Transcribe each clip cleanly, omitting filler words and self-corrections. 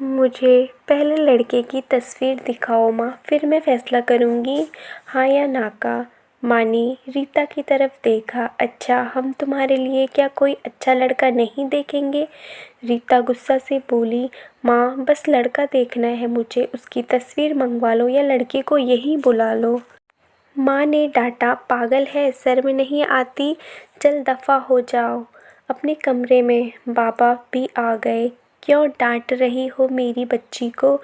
मुझे पहले लड़के की तस्वीर दिखाओ माँ, फिर मैं फ़ैसला करूँगी हाँ या ना का। माँ ने रीता की तरफ देखा। अच्छा, हम तुम्हारे लिए क्या कोई अच्छा लड़का नहीं देखेंगे? रीता गुस्सा से बोली। माँ, बस लड़का देखना है मुझे, उसकी तस्वीर मंगवा लो या लड़के को यहीं बुला लो। माँ ने डांटा। पागल है, शर्म नहीं आती? चल दफ़ा हो जाओ अपने कमरे में। बाबा भी आ गए। क्यों डांट रही हो मेरी बच्ची को?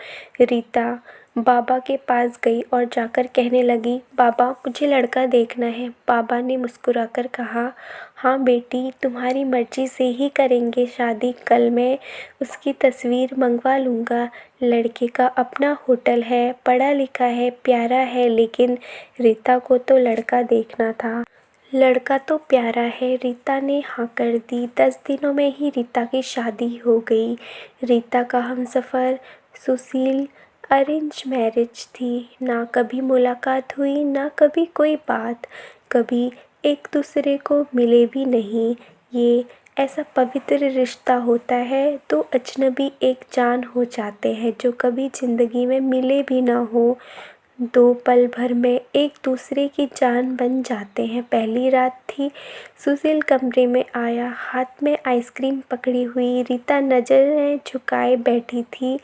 रीता बाबा के पास गई और जाकर कहने लगी, बाबा मुझे लड़का देखना है। बाबा ने मुस्कुराकर कहा, हाँ बेटी, तुम्हारी मर्जी से ही करेंगे शादी। कल मैं उसकी तस्वीर मंगवा लूँगा। लड़के का अपना होटल है, पढ़ा लिखा है, प्यारा है, लेकिन रीता को तो लड़का देखना था। लड़का तो प्यारा है। रीता ने हाँ कर दी। 10 दिनों में ही रीता की शादी हो गई। रीता का हमसफ़र सुशील अरेंज मैरिज थी। ना कभी मुलाकात हुई, ना कभी कोई बात, कभी एक दूसरे को मिले भी नहीं। ये ऐसा पवित्र रिश्ता होता है। दो अजनबी एक जान हो जाते हैं जो कभी ज़िंदगी में मिले भी ना हो। दो पल भर में एक दूसरे की जान बन जाते हैं। पहली रात थी। सुशील कमरे में आया, हाथ में आइसक्रीम पकड़ी हुई। रीता नज़रें झुकाए बैठी थी।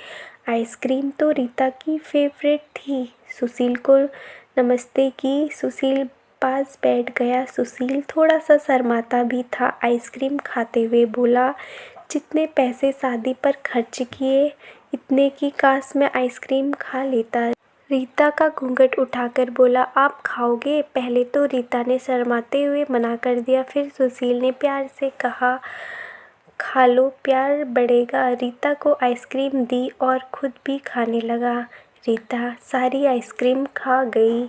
आइसक्रीम तो रीता की फेवरेट थी। सुशील को नमस्ते की। सुशील पास बैठ गया। सुशील थोड़ा सा शर्माता भी था। आइसक्रीम खाते हुए बोला, जितने पैसे शादी पर खर्च किए, इतने की काश मैं आइसक्रीम खा लेता। रीता का घूंघट उठाकर बोला, आप खाओगे? पहले तो रीता ने शर्माते हुए मना कर दिया, फिर सुशील ने प्यार से कहा, खा लो, प्यार बढ़ेगा। रीता को आइसक्रीम दी और खुद भी खाने लगा। रीता सारी आइसक्रीम खा गई।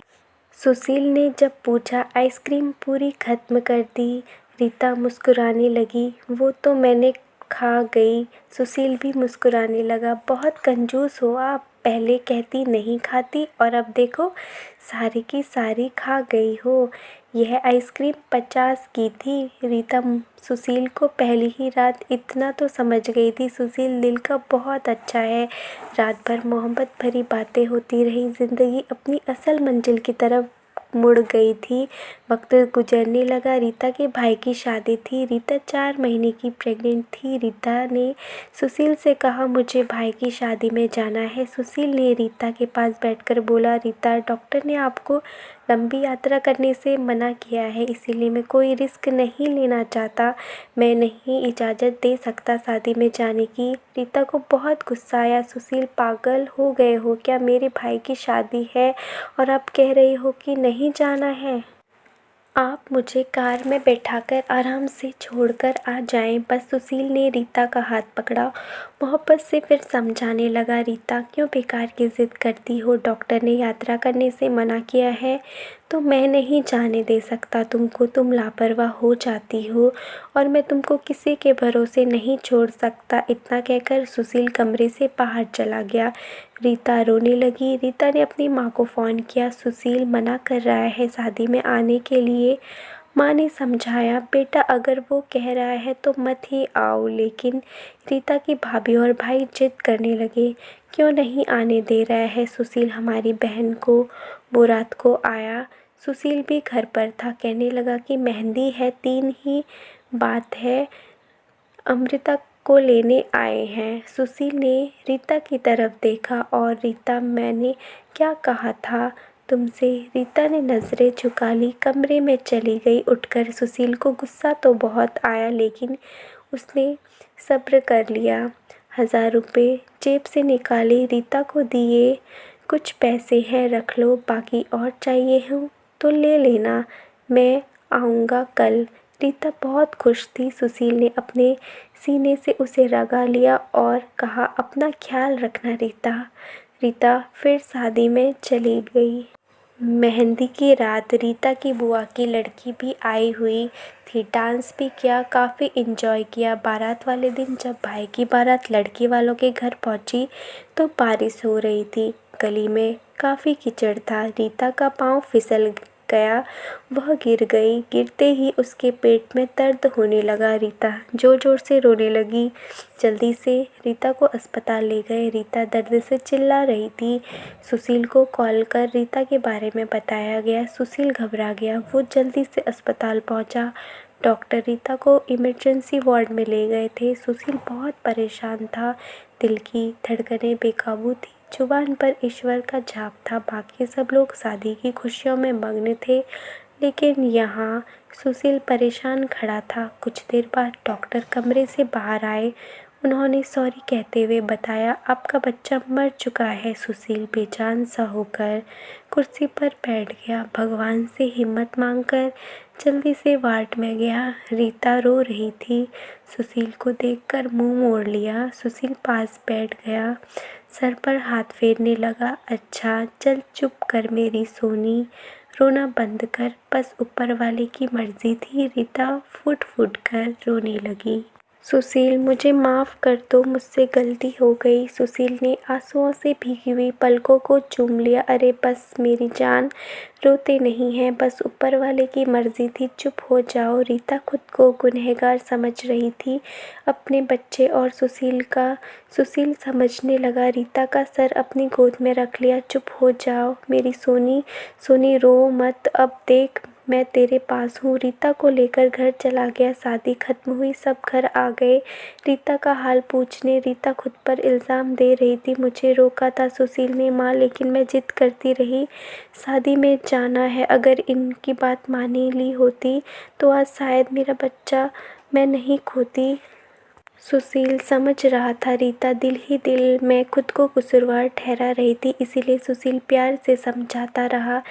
सुशील ने जब पूछा, आइसक्रीम पूरी खत्म कर दी? रीता मुस्कुराने लगी। वो तो मैंने खा गई। सुशील भी मुस्कुराने लगा। बहुत कंजूस हो आप, पहले कहती नहीं खाती और अब देखो सारी की सारी खा गई हो। यह आइसक्रीम 50 की थी। रीता सुशील को पहली ही रात इतना तो समझ गई थी, सुशील दिल का बहुत अच्छा है। रात भर मोहब्बत भरी बातें होती रही। ज़िंदगी अपनी असल मंजिल की तरफ मुड़ गई थी। वक्त गुजरने लगा। रीता के भाई की शादी थी। रीता 4 महीने की प्रेग्नेंट थी। रीता ने सुशील से कहा, मुझे भाई की शादी में जाना है। सुशील ने रीता के पास बैठकर बोला, रीता, डॉक्टर ने आपको लंबी यात्रा करने से मना किया है, इसीलिए मैं कोई रिस्क नहीं लेना चाहता। मैं नहीं इजाज़त दे सकता शादी में जाने की। रीता को बहुत गुस्सा आया। सुशील, पागल हो गए हो क्या? मेरे भाई की शादी है और आप कह रहे हो कि नहीं जाना है? आप मुझे कार में बैठाकर आराम से छोड़कर आ जाएं। बस। सुशील ने रीता का हाथ पकड़ा। मोहब्बत से फिर समझाने लगा, रीता, क्यों बेकार की ज़िद करती हो? डॉक्टर ने यात्रा करने से मना किया है तो मैं नहीं जाने दे सकता तुमको। तुम लापरवाह हो जाती हो और मैं तुमको किसी के भरोसे नहीं छोड़ सकता। इतना कहकर सुशील कमरे से बाहर चला गया। रीता रोने लगी। रीता ने अपनी माँ को फ़ोन किया। सुशील मना कर रहा है शादी में आने के लिए। माँ ने समझाया, बेटा अगर वो कह रहा है तो मत ही आओ। लेकिन रीता की भाभी और भाई जिद करने लगे, क्यों नहीं आने दे रहा है सुशील हमारी बहन को? वो रात को आया। सुशील भी घर पर था। कहने लगा कि मेहंदी है, 3 ही बात है, अमृता को लेने आए हैं। सुशील ने रीता की तरफ देखा और रीता, मैंने क्या कहा था तुमसे? रीता ने नज़रें झुका ली, कमरे में चली गई उठकर। सुशील को गुस्सा तो बहुत आया, लेकिन उसने सब्र कर लिया। 1000 रुपये जेब से निकाले, रीता को दिए। कुछ पैसे हैं, रख लो, बाकी और चाहिए हो तो ले लेना, मैं आऊँगा कल। रीता बहुत खुश थी। सुशील ने अपने सीने से उसे रगा लिया और कहा, अपना ख्याल रखना रीता। रीता फिर शादी में चली गई। मेहंदी की रात रीता की बुआ की लड़की भी आई हुई थी। डांस भी किया, काफ़ी इन्जॉय किया। बारात वाले दिन जब भाई की बारात लड़की वालों के घर पहुंची तो बारिश हो रही थी। गली में काफ़ी कीचड़ था। रीता का पाँव फिसल गया। वह गिर गई। गिरते ही उसके पेट में दर्द होने लगा। रीता ज़ोर-ज़ोर से रोने लगी। जल्दी से रीता को अस्पताल ले गए। रीता दर्द से चिल्ला रही थी। सुशील को कॉल कर रीता के बारे में बताया गया। सुशील घबरा गया। वो जल्दी से अस्पताल पहुंचा। डॉक्टर रीता को इमरजेंसी वार्ड में ले गए थे। सुशील बहुत परेशान था। दिल की धड़कनें बेकाबू थी। जुबान पर ईश्वर का जाप था। बाकी सब लोग शादी की खुशियों में मग्न थे, लेकिन यहाँ सुशील परेशान खड़ा था। कुछ देर बाद डॉक्टर कमरे से बाहर आए। उन्होंने सॉरी कहते हुए बताया, आपका बच्चा मर चुका है। सुशील बेजान सा होकर कुर्सी पर बैठ गया। भगवान से हिम्मत मांगकर जल्दी से वार्ड में गया। रीता रो रही थी। सुशील को देखकर मुंह मोड़ लिया। सुशील पास बैठ गया। सर पर हाथ फेरने लगा। अच्छा चल चुप कर मेरी सोनी, रोना बंद कर, बस ऊपर वाले की मर्जी थी। रीता फूट फूट कर रोने लगी। सुशील मुझे माफ़ कर दो, मुझसे गलती हो गई। सुशील ने आंसुओं से भीगी हुई पलकों को चूम लिया। अरे बस मेरी जान, रोते नहीं हैं, बस ऊपर वाले की मर्जी थी, चुप हो जाओ। रीता खुद को गुनहगार समझ रही थी, अपने बच्चे और सुशील का। सुशील समझने लगा। रीता का सर अपनी गोद में रख लिया। चुप हो जाओ मेरी सोनी, सोनी रो मत, अब देख मैं तेरे पास हूँ। रीता को लेकर घर चला गया। शादी खत्म हुई, सब घर आ गए रीता का हाल पूछने। रीता खुद पर इल्ज़ाम दे रही थी, मुझे रोका था सुशील ने माँ, लेकिन मैं जिद करती रही, शादी में जाना है। अगर इनकी बात मानी ली होती तो आज शायद मेरा बच्चा मैं नहीं खोती। सुशील समझ रहा था रीता दिल ही दिल में खुद को कसूरवार ठहरा रही थी, इसीलिए सुशील प्यार से समझाता रहा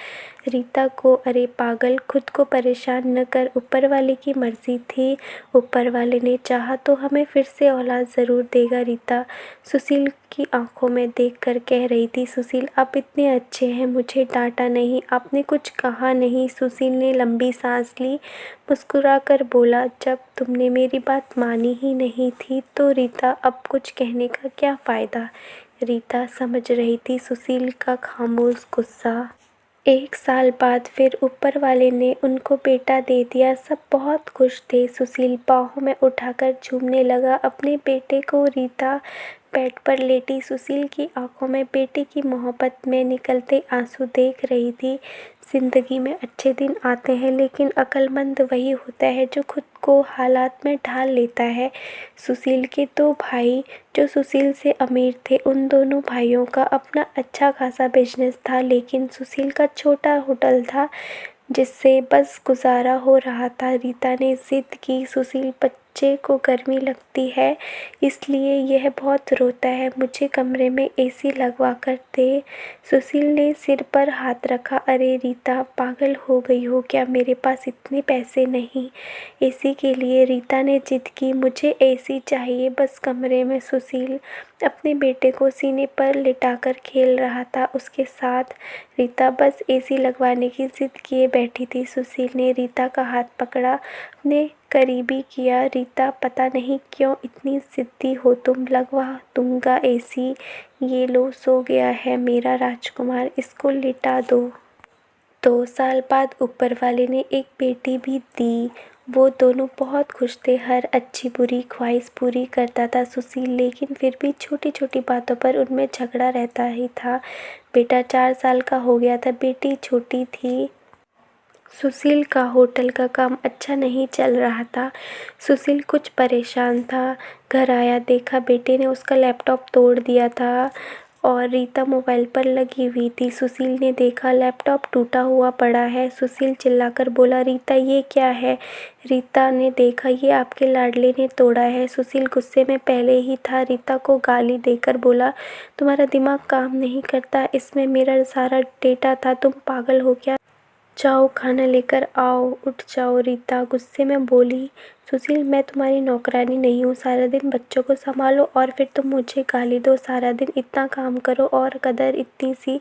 रीता को, अरे पागल, खुद को परेशान न कर, ऊपर वाले की मर्जी थी, ऊपर वाले ने चाहा तो हमें फिर से औलाद ज़रूर देगा। रीता सुशील की आंखों में देखकर कह रही थी, सुशील आप इतने अच्छे हैं, मुझे डांटा नहीं, आपने कुछ कहा नहीं। सुशील ने लंबी सांस ली, मुस्कुराकर बोला, जब तुमने मेरी बात मानी ही नहीं थी तो रीता अब कुछ कहने का क्या फ़ायदा। रीता समझ रही थी सुशील का खामोश गुस्सा। 1 साल बाद फिर ऊपर वाले ने उनको बेटा दे दिया। सब बहुत खुश थे। सुशील बाहों में उठाकर झूमने लगा अपने बेटे को। रीता बेड पर लेटी सुशील की आंखों में बेटे की मोहब्बत में निकलते आंसू देख रही थी। जिंदगी में अच्छे दिन आते हैं, लेकिन अक्लमंद वही होता है जो खुद को हालात में ढाल लेता है। सुशील के 2 भाई जो सुशील से अमीर थे, उन दोनों भाइयों का अपना अच्छा खासा बिजनेस था, लेकिन सुशील का छोटा होटल था जिससे बस गुजारा हो रहा था। रीता ने जिद की, सुशील बच्चे को गर्मी लगती है इसलिए यह बहुत रोता है, मुझे कमरे में एसी लगवा कर दे। सुशील ने सिर पर हाथ रखा, अरे रीता पागल हो गई हो क्या, मेरे पास इतने पैसे नहीं एसी के लिए। रीता ने जिद की, मुझे एसी चाहिए बस कमरे में। सुशील अपने बेटे को सीने पर लिटाकर खेल रहा था उसके साथ। रीता बस एसी लगवाने की जिद किए बैठी थी। सुशील ने रीता का हाथ पकड़ा, अपने करीबी किया। रीता पता नहीं क्यों इतनी जिद्दी हो तुम, लगवा दूंगा एसी, ये लो सो गया है मेरा राजकुमार, इसको लिटा दो। 2 साल बाद ऊपर वाले ने एक बेटी भी दी। वो दोनों बहुत खुश थे। हर अच्छी बुरी ख्वाहिश पूरी करता था सुशील, लेकिन फिर भी छोटी छोटी बातों पर उनमें झगड़ा रहता ही था। बेटा 4 साल का हो गया था, बेटी छोटी थी। सुशील का होटल का काम अच्छा नहीं चल रहा था। सुशील कुछ परेशान था। घर आया, देखा बेटे ने उसका लैपटॉप तोड़ दिया था और रीता मोबाइल पर लगी हुई थी। सुशील ने देखा लैपटॉप टूटा हुआ पड़ा है। सुशील चिल्लाकर बोला, रीता ये क्या है। रीता ने देखा, ये आपके लाडले ने तोड़ा है। सुशील गुस्से में पहले ही था। रीता को गाली देकर बोला, तुम्हारा दिमाग काम नहीं करता, इसमें मेरा सारा डेटा था, तुम पागल हो क्या। जाओ खाना लेकर आओ। उठ जाओ, रीता गुस्से में बोली। सुशील मैं तुम्हारी नौकरानी नहीं हूँ, सारा दिन बच्चों को संभालो और फिर तुम मुझे गाली दो, सारा दिन इतना काम करो और कदर इतनी सी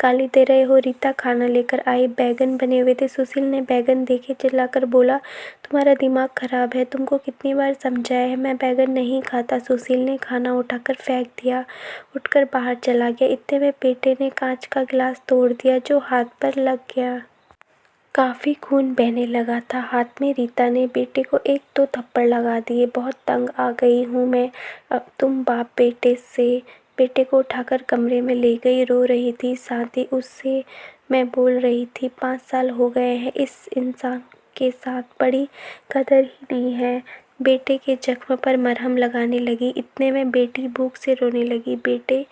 गाली दे रहे हो। रीता खाना लेकर आई। बैगन बने हुए थे। सुशील ने बैगन देखे, चिल्लाकर बोला, तुम्हारा दिमाग खराब है, तुमको कितनी बार समझाया है, मैं बैगन नहीं खाता। सुशील ने खाना उठाकर फेंक दिया, उठकर बाहर चला गया। इतने में बेटे ने कांच का गिलास तोड़ दिया जो हाथ पर लग गया। काफ़ी खून बहने लगा था हाथ में। रीता ने बेटे को एक दो थप्पड़ लगा दिए। बहुत तंग आ गई हूँ मैं अब तुम बाप बेटे से। बेटे को उठाकर कमरे में ले गई। रो रही थी, साथ ही उससे मैं बोल रही थी 5 साल हो गए हैं इस इंसान के साथ, बड़ी कदर ही नहीं है। बेटे के जख्म पर मरहम लगाने लगी। इतने में बेटी भूख से रोने लगी। बेटे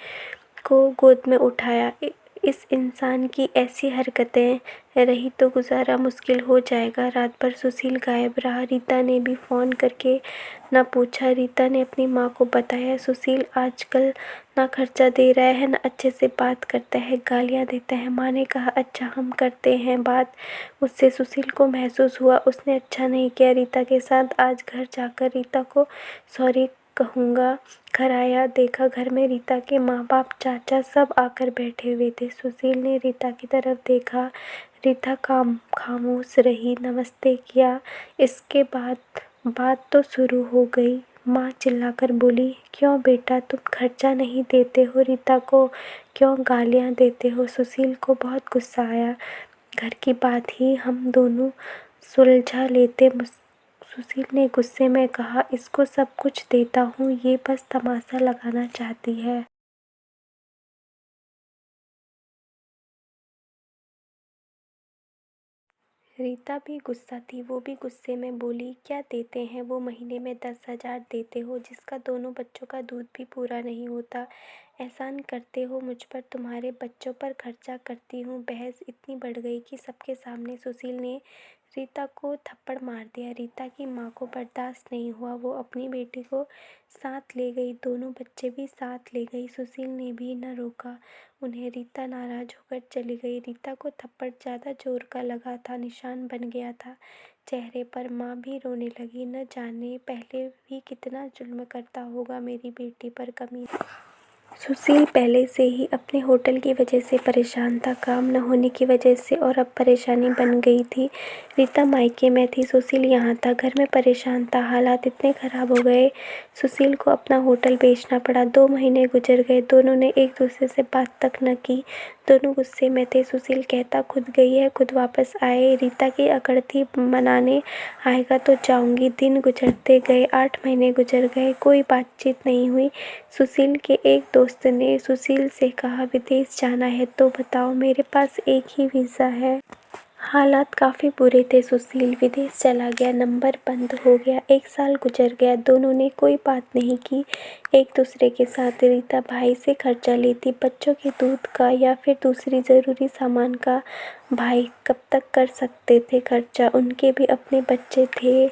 को गोद में उठाया। इस इंसान की ऐसी हरकतें रही तो गुजारा मुश्किल हो जाएगा। रात भर सुशील गायब रहा। रीता ने भी फ़ोन करके ना पूछा। रीता ने अपनी माँ को बताया, सुशील आजकल ना खर्चा दे रहा है, ना अच्छे से बात करता है, गालियाँ देता है। माँ ने कहा, अच्छा हम करते हैं बात उससे। सुशील को महसूस हुआ उसने अच्छा नहीं किया रीता के साथ। आज घर जाकर रीता को सॉरी कहूँगा। घर आया, देखा घर में रीता के माँ बाप, चाचा सब आकर बैठे हुए थे। सुशील ने रीता की तरफ देखा। रीता खामोश रही। नमस्ते किया। इसके बाद बात तो शुरू हो गई। माँ चिल्लाकर बोली, क्यों बेटा तुम खर्चा नहीं देते हो रीता को, क्यों गालियाँ देते हो। सुशील को बहुत गुस्सा आया। घर की बात ही हम दोनों सुलझा लेते। सुशील ने गुस्से में कहा, इसको सब कुछ देता हूँ, ये बस तमाशा लगाना चाहती है। रीता भी गुस्सा थी। वो भी गुस्से में बोली, क्या देते हैं वो, महीने में 10,000 देते हो, जिसका दोनों बच्चों का दूध भी पूरा नहीं होता। एहसान करते हो मुझ पर, तुम्हारे बच्चों पर खर्चा करती हूँ। बहस इतनी बढ़ गई कि सबके सामने सुशील ने रीता को थप्पड़ मार दिया। रीता की माँ को बर्दाश्त नहीं हुआ। वो अपनी बेटी को साथ ले गई। दोनों बच्चे भी साथ ले गई। सुशील ने भी न रोका उन्हें। रीता नाराज होकर चली गई। रीता को थप्पड़ ज़्यादा जोर का लगा था, निशान बन गया था चेहरे पर। माँ भी रोने लगी। न जाने पहले भी कितना जुल्म करता होगा मेरी बेटी पर, कमी। सुशील पहले से ही अपने होटल की वजह से परेशान था, काम न होने की वजह से, और अब परेशानी बन गई थी। रीता मायके में थी, सुशील यहाँ था। घर में परेशान था। हालात इतने ख़राब हो गए सुशील को अपना होटल बेचना पड़ा। 2 महीने गुजर गए। दोनों ने एक दूसरे से बात तक न की। दोनों गुस्से में थे। सुशील कहता, खुद गई है खुद वापस आए। रीता की अकड़ थी, मनाने आएगा तो जाऊंगी। दिन गुजरते गए। 8 महीने गुजर गए। कोई बातचीत नहीं हुई। सुशील के एक दोस्त ने सुशील से कहा, विदेश जाना है तो बताओ, मेरे पास एक ही वीज़ा है। हालात काफ़ी बुरे थे। सुशील विदेश चला गया। नंबर बंद हो गया। 1 साल गुजर गया। दोनों ने कोई बात नहीं की एक दूसरे के साथ। रीता भाई से खर्चा लेती, बच्चों के दूध का या फिर दूसरी ज़रूरी सामान का। भाई कब तक कर सकते थे खर्चा, उनके भी अपने बच्चे थे।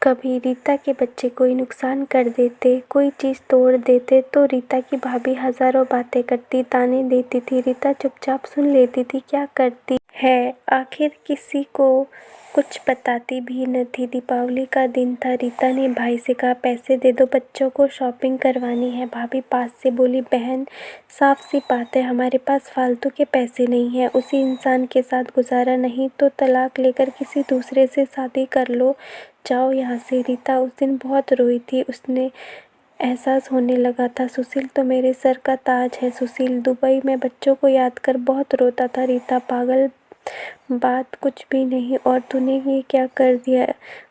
कभी रीता के बच्चे कोई नुकसान कर देते, कोई चीज़ तोड़ देते तो रीता की भाभी हज़ारों बातें करती, ताने देती थी। रीता चुपचाप सुन लेती थी। क्या करती है आखिर, किसी को कुछ बताती भी न थी। दीपावली का दिन था। रीता ने भाई से कहा, पैसे दे दो, बच्चों को शॉपिंग करवानी है। भाभी पास से बोली, बहन साफ सी बात है, हमारे पास फालतू के पैसे नहीं है। उसी इंसान के साथ गुजारा, नहीं तो तलाक लेकर किसी दूसरे से शादी कर लो, जाओ यहाँ से। रीता उस दिन बहुत रोई थी। उसने एहसास होने लगा था, सुशील तो मेरे सर का ताज है। सुशील दुबई में बच्चों को याद कर बहुत रोता था। रीता पागल, बात कुछ भी नहीं, और तूने ये क्या कर दिया।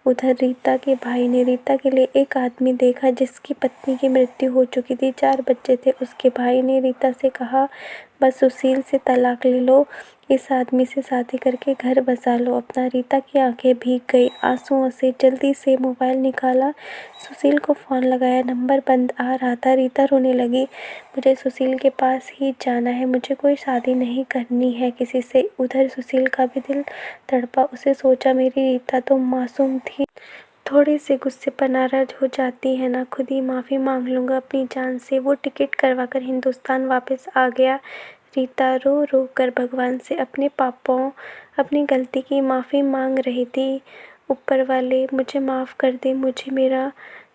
उधर रीता के भाई ने रीता के लिए एक आदमी देखा जिसकी पत्नी की मृत्यु हो चुकी थी, 4 बच्चे थे। उसके भाई ने रीता से कहा, बस सुशील से तलाक ले लो, इस आदमी से शादी करके घर बसा लो अपना। रीता की आंखें भीग गई आंसुओं से। जल्दी से मोबाइल निकाला, सुशील को फ़ोन लगाया। नंबर बंद आ रहा था। रीता रोने लगी, मुझे सुशील के पास ही जाना है, मुझे कोई शादी नहीं करनी है किसी से। उधर सुशील का भी दिल तड़पा। उसे सोचा, मेरी रीता तो मासूम थी, थोड़े से गुस्से पर नाराज हो जाती है ना, खुद ही माफ़ी मांग लूँगा अपनी जान से। वो टिकट करवाकर हिंदुस्तान वापस आ गया। रीता रो रो कर भगवान से अपने पापों, अपनी गलती की माफ़ी मांग रही थी। ऊपर वाले मुझे माफ़ कर दे, मुझे मेरा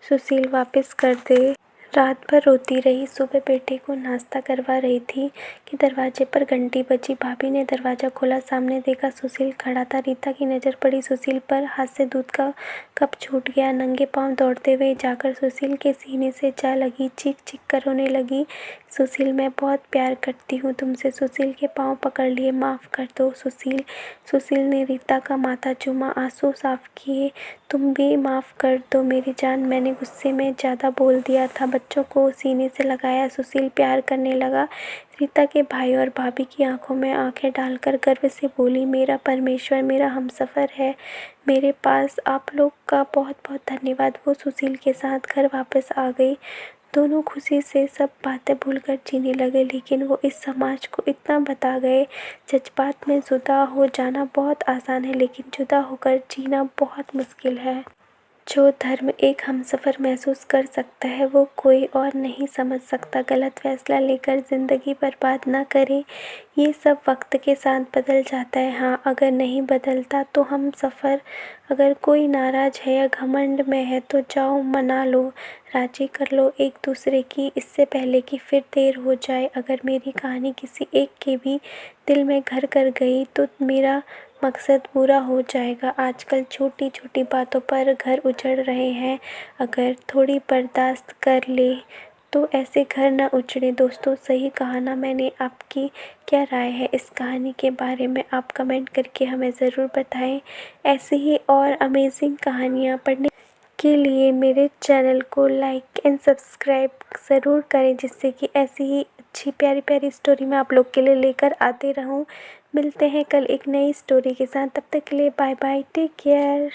सुशील वापस कर दे। रात भर रोती रही। सुबह बेटे को नाश्ता करवा रही थी कि दरवाजे पर घंटी बजी। भाभी ने दरवाज़ा खोला, सामने देखा सुशील खड़ा था। रीता की नज़र पड़ी सुशील पर, हाथ से दूध का कप छूट गया। नंगे पांव दौड़ते हुए जाकर सुशील के सीने से जा लगी, चीख चीख कर रोने लगी। सुशील, मैं बहुत प्यार करती हूँ तुमसे। सुशील के पाँव पकड़ लिए। माफ़ कर दो सुशील। सुशील ने रीता का माथा चूमा, आंसू साफ किए। तुम भी माफ़ कर दो मेरी जान, मैंने गुस्से में ज़्यादा बोल दिया था। बच्चों को सीने से लगाया। सुशील प्यार करने लगा। रीता के भाई और भाभी की आंखों में आंखें डालकर गर्व से बोली, मेरा परमेश्वर, मेरा हमसफ़र है मेरे पास। आप लोग का बहुत बहुत धन्यवाद। वो सुशील के साथ घर वापस आ गई। दोनों खुशी से सब बातें भूलकर जीने लगे। लेकिन वो इस समाज को इतना बता गए, जज्बात में जुदा हो जाना बहुत आसान है, लेकिन जुदा होकर जीना बहुत मुश्किल है। जो धर्म एक हमसफ़र महसूस कर सकता है, वो कोई और नहीं समझ सकता। गलत फैसला लेकर ज़िंदगी बर्बाद ना करें। ये सब वक्त के साथ बदल जाता है। हाँ, अगर नहीं बदलता तो हम सफ़र। अगर कोई नाराज़ है या घमंड में है तो जाओ मना लो, राज़ी कर लो एक दूसरे की, इससे पहले कि फिर देर हो जाए। अगर मेरी कहानी किसी एक के भी दिल में घर कर गई तो मेरा मकसद पूरा हो जाएगा। आजकल छोटी छोटी बातों पर घर उजड़ रहे हैं। अगर थोड़ी बर्दाश्त कर ले तो ऐसे घर ना उजड़े। दोस्तों, सही कहा ना मैंने? आपकी क्या राय है इस कहानी के बारे में? आप कमेंट करके हमें ज़रूर बताएं। ऐसे ही और अमेजिंग कहानियाँ पढ़ने के लिए मेरे चैनल को लाइक एंड सब्सक्राइब ज़रूर करें, जिससे कि ऐसी ही अच्छी प्यारी प्यारी स्टोरी मैं आप लोग के लिए लेकर आते रहूं। मिलते हैं कल एक नई स्टोरी के साथ। तब तक के लिए बाय बाय, टेक केयर।